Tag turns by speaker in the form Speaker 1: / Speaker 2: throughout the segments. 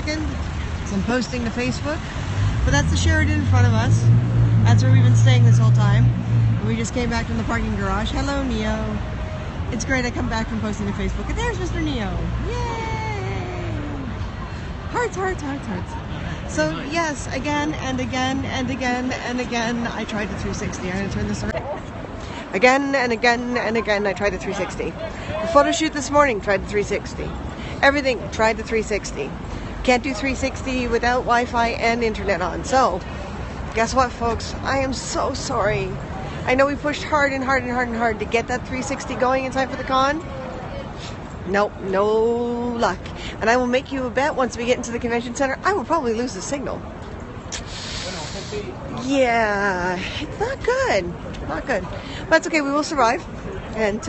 Speaker 1: 22nd. So I'm posting to Facebook. But that's the Sheraton in front of us. That's where we've been staying this whole time. And we just came back from the parking garage. Hello, Neo. It's great I come back from posting to Facebook. And there's Mr. Neo. Yay! Hearts, hearts, hearts, hearts. So yes, again and again and again and again, I tried the 360. I'm going to turn this around. Again and again and again, I tried the 360. The photo shoot this morning, tried the 360. Everything, tried the 360. Can't do 360 without Wi-Fi and internet on. So, guess what, folks? I am so sorry. I know we pushed hard and hard and hard and hard to get that 360 going in time for the con. Nope, no luck. And I will make you a bet once we get into the convention center, I will probably lose the signal. Yeah, it's not good. Not good. But that's okay, we will survive. And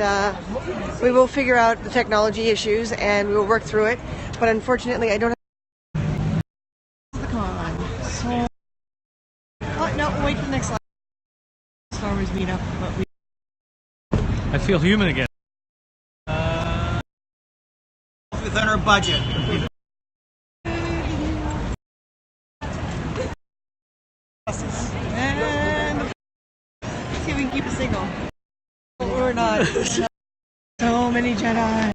Speaker 1: we will figure out the technology issues and we will work through it. But unfortunately, I don't have the con. So, oh, no, wait for the next slide. Star Wars meetup. But
Speaker 2: I feel human again.
Speaker 3: Within our budget.
Speaker 1: And let's see if we can keep a signal. Or not. So many Jedi.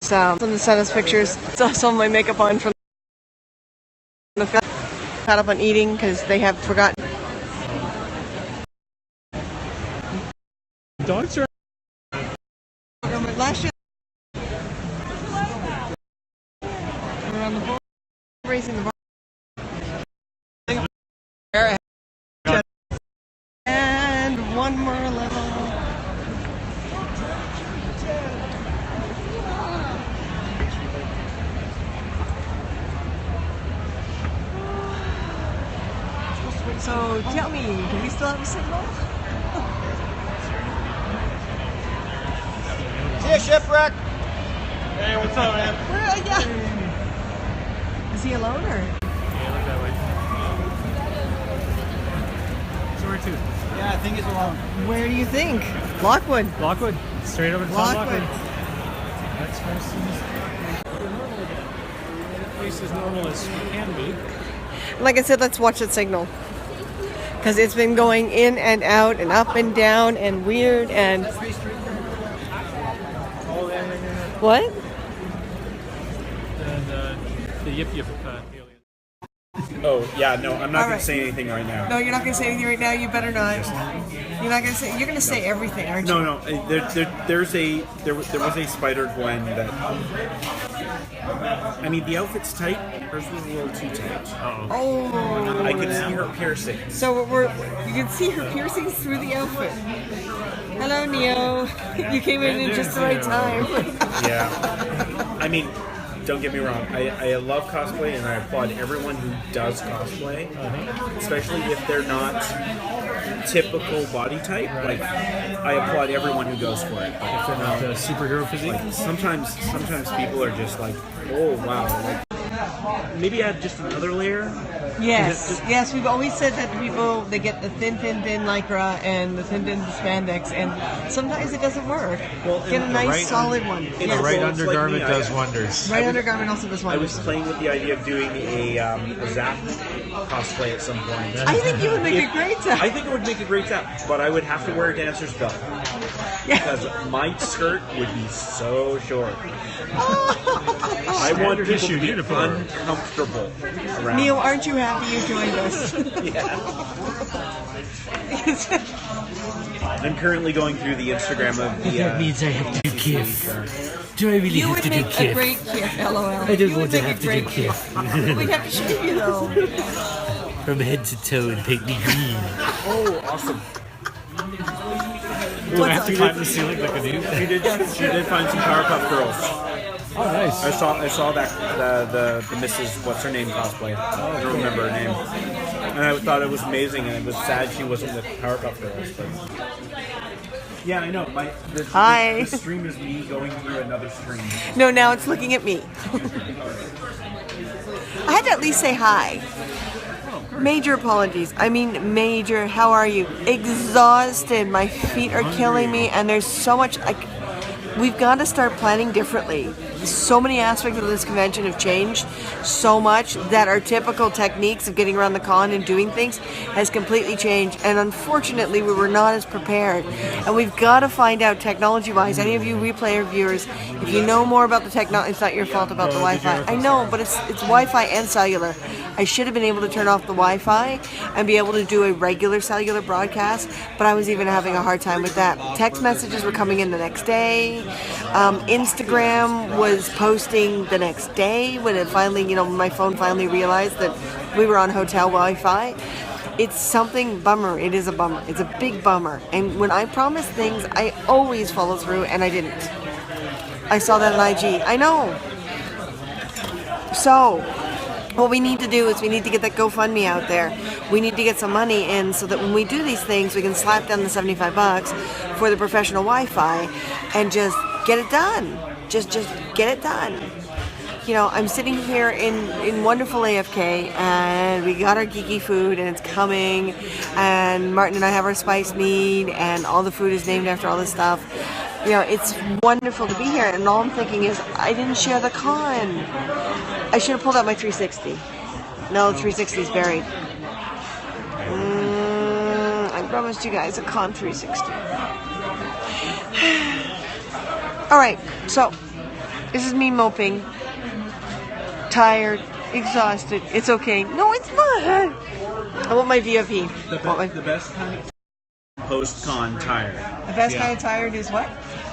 Speaker 1: So, from the sent us pictures, saw some of my makeup on from the caught up on eating because they have forgotten.
Speaker 2: Dogs are
Speaker 1: Last year, we're on the board, racing the board. And one more level. So tell me, do we still have a signal?
Speaker 3: See ya, Shipwreck! Hey, what's up, man?
Speaker 1: Yeah. Is he alone or?
Speaker 2: Yeah, look that way. So where to?
Speaker 3: Yeah, I think he's alone.
Speaker 1: Where do you think? Lockwood.
Speaker 2: Lockwood. Straight over to
Speaker 1: Lockwood.
Speaker 2: Next person. The place as normal as it can be.
Speaker 1: Like I said, let's watch that signal. Because it's been going in and out and up and down and weird and... What?
Speaker 2: The yip yip alien.
Speaker 4: Oh, yeah, no, I'm not
Speaker 1: All
Speaker 4: going
Speaker 1: right.
Speaker 4: to say anything right now.
Speaker 1: No, you're not going to say anything right now. You better not. You're not going to say... You're going to say everything, aren't you?
Speaker 4: No, there was a Spider Gwen that... I mean, the outfit's tight. Hers was a little too tight.
Speaker 1: Oh.
Speaker 4: I could see her piercing.
Speaker 1: So you can see her piercings through the outfit. Hello, Neo. You came in at just the right time.
Speaker 4: Yeah. I mean, don't get me wrong. I love cosplay, and I applaud everyone who does cosplay, especially if they're not typical body type. Like, I applaud everyone who goes for it.
Speaker 2: If they're not superhero physique.
Speaker 4: Like, sometimes people are just like, oh wow. Like, maybe add just another layer.
Speaker 1: Yes, yes. We've always said that people, they get the thin lycra and the thin spandex, and sometimes it doesn't work.
Speaker 4: Well,
Speaker 1: get a nice solid one.
Speaker 4: It's
Speaker 2: The right
Speaker 4: well, it's like
Speaker 2: undergarment
Speaker 4: me,
Speaker 2: does wonders.
Speaker 1: Right undergarment also does
Speaker 4: I
Speaker 1: wonders.
Speaker 4: was playing with the idea of doing a Zap cosplay at some point.
Speaker 1: I think you would make a great Zap.
Speaker 4: I think it would make a great Zap, but I would have to wear a dancer's belt.
Speaker 1: Yeah.
Speaker 4: Because my skirt would be so short. I want people to be uncomfortable around.
Speaker 1: Neil, aren't you happy you joined us?
Speaker 4: Yeah. I'm currently going through the Instagram of the...
Speaker 2: That means I have to do Kif. Do I really
Speaker 1: You
Speaker 2: have
Speaker 1: would
Speaker 2: to do
Speaker 1: make a
Speaker 2: Kif?
Speaker 1: great Kif, LOL.
Speaker 2: I don't want to have to do Kif.
Speaker 1: We'd have to shoot you though.
Speaker 2: From head to toe and paint me green.
Speaker 4: Oh, awesome.
Speaker 2: Do I have to climb the ceiling like a dude?
Speaker 4: She did find some Powerpuff Girls.
Speaker 2: Oh, nice.
Speaker 4: I saw that the Mrs. What's her name cosplay. I don't remember her name. And I thought it was amazing, and it was sad she wasn't with Powerpuff Girls. But yeah, I know.
Speaker 1: Hi.
Speaker 4: The stream is me going through another stream.
Speaker 1: No, now it's looking at me. I had to at least say hi. Major apologies. I mean, major. How are you? Exhausted. My feet are killing me, and there's so much. We've got to start planning differently. So many aspects of this convention have changed so much that our typical techniques of getting around the con and doing things has completely changed, and unfortunately we were not as prepared. And we've got to find out technology-wise, any of you replayer viewers, if you know more about the technology, it's not your fault about the Wi-Fi. I know, but it's Wi-Fi and cellular. I should have been able to turn off the Wi-Fi and be able to do a regular cellular broadcast, but I was even having a hard time with that. Text messages were coming in the next day. Instagram was posting the next day when it finally, my phone finally realized that we were on hotel Wi-Fi. It's something bummer. It is a bummer. It's a big bummer. And when I promise things, I always follow through, and I didn't. I saw that on IG. I know. So what we need to do is we need to get that GoFundMe out there. We need to get some money in so that when we do these things, we can slap down the $75 for the professional Wi-Fi and just get it done. Just get it done. I'm sitting here in wonderful AFK, and we got our geeky food, and it's coming, and Martin and I have our spice meat, and all the food is named after all this stuff. It's wonderful to be here, and all I'm thinking is I didn't share the con. I should have pulled out my 360. No, the 360 is buried. I promised you guys a con 360. Alright, so this is me moping. Tired, exhausted. It's okay. No, it's not. I want my VFP.
Speaker 4: The best kind of post-con tired.
Speaker 1: The best kind of tired is what?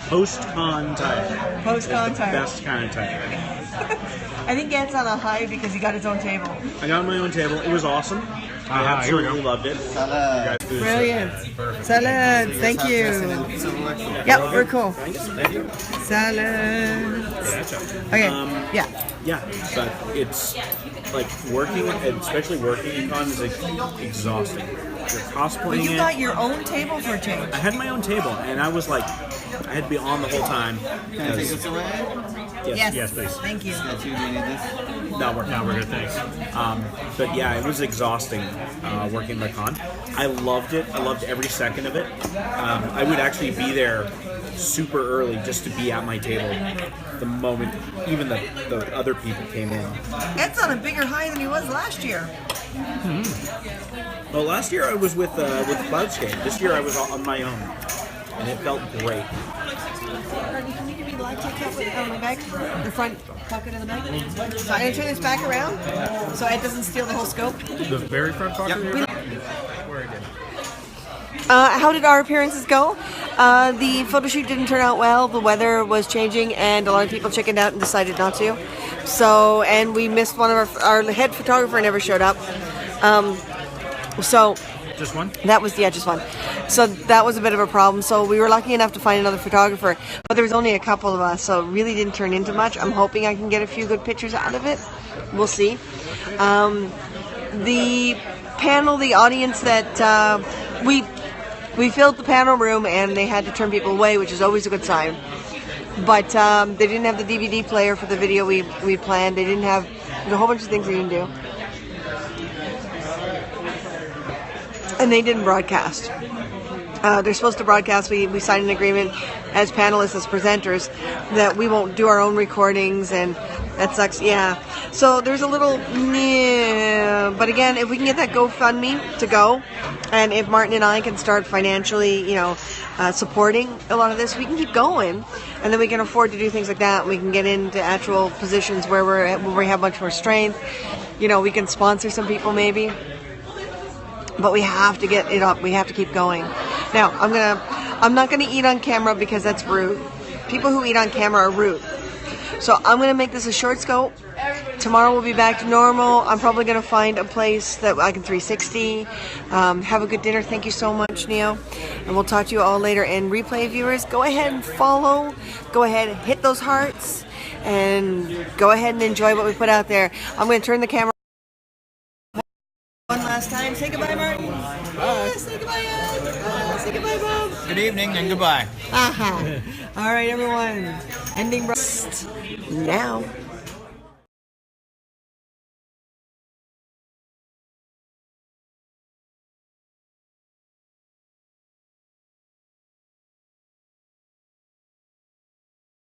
Speaker 4: Post-con tired.
Speaker 1: Post-con tired.
Speaker 4: Best kind of tired.
Speaker 1: I think Ant's on a high because he got his own table.
Speaker 4: I got my own table. It was awesome. I absolutely loved it.
Speaker 1: Brilliant. Salad. Thank you. Yep, we're cool.
Speaker 4: Thank you.
Speaker 1: Salad. Okay.
Speaker 4: Yeah, but it's like working, and especially working in con is exhausting. You're cosplaying.
Speaker 1: But you got your own table for a change.
Speaker 4: I had my own table, and I was like, I had to be on the whole time.
Speaker 3: Can I take this away?
Speaker 2: Yes, please.
Speaker 1: Thank you.
Speaker 3: Got you. Do you need this?
Speaker 4: No, we're good, thanks. But yeah, it was exhausting working the con. I loved it. I loved every second of it. I would actually be there super early just to be at my table the moment even the other people came in.
Speaker 1: Ed's on a bigger high than he was last year.
Speaker 4: Well, last year I was with Cloudscape. This year I was on my own, and it felt great.
Speaker 1: Can you give me the light check out my bag? The front pocket of the bag? So I'm going to turn this back around so Ed doesn't steal the whole scope.
Speaker 2: The very front pocket? Yep.
Speaker 1: How did our appearances go? The photo shoot didn't turn out well. The weather was changing, and a lot of people chickened out and decided not to. So, and we missed one of our head photographer never showed up. So
Speaker 2: just one?
Speaker 1: That was just one. So that was a bit of a problem. So we were lucky enough to find another photographer, but there was only a couple of us, so it really didn't turn into much. I'm hoping I can get a few good pictures out of it. We'll see. The panel, the audience that we filled the panel room, and they had to turn people away, which is always a good sign. But they didn't have the DVD player for the video we planned. They didn't have a whole bunch of things they didn't do. And they didn't broadcast. They're supposed to broadcast. We signed an agreement as panelists, as presenters, that we won't do our own recordings, and that sucks. Yeah. So there's a little, but again, if we can get that GoFundMe to go, and if Martin and I can start financially, supporting a lot of this, we can keep going, and then we can afford to do things like that. We can get into actual positions where we have much more strength. We can sponsor some people maybe. But we have to get it up. We have to keep going. Now, I'm not gonna eat on camera because that's rude. People who eat on camera are rude. So I'm gonna make this a short scope. Tomorrow we'll be back to normal. I'm probably gonna find a place that I can 360. Have a good dinner. Thank you so much, Neo. And we'll talk to you all later. And replay viewers, go ahead and follow. Go ahead and hit those hearts. And go ahead and enjoy what we put out there. I'm gonna turn the camera one last time. Say goodbye, Martin. Bye. Say goodbye, Ed. Say goodbye, Bob.
Speaker 3: Good evening and goodbye.
Speaker 1: All right, everyone. Ending now.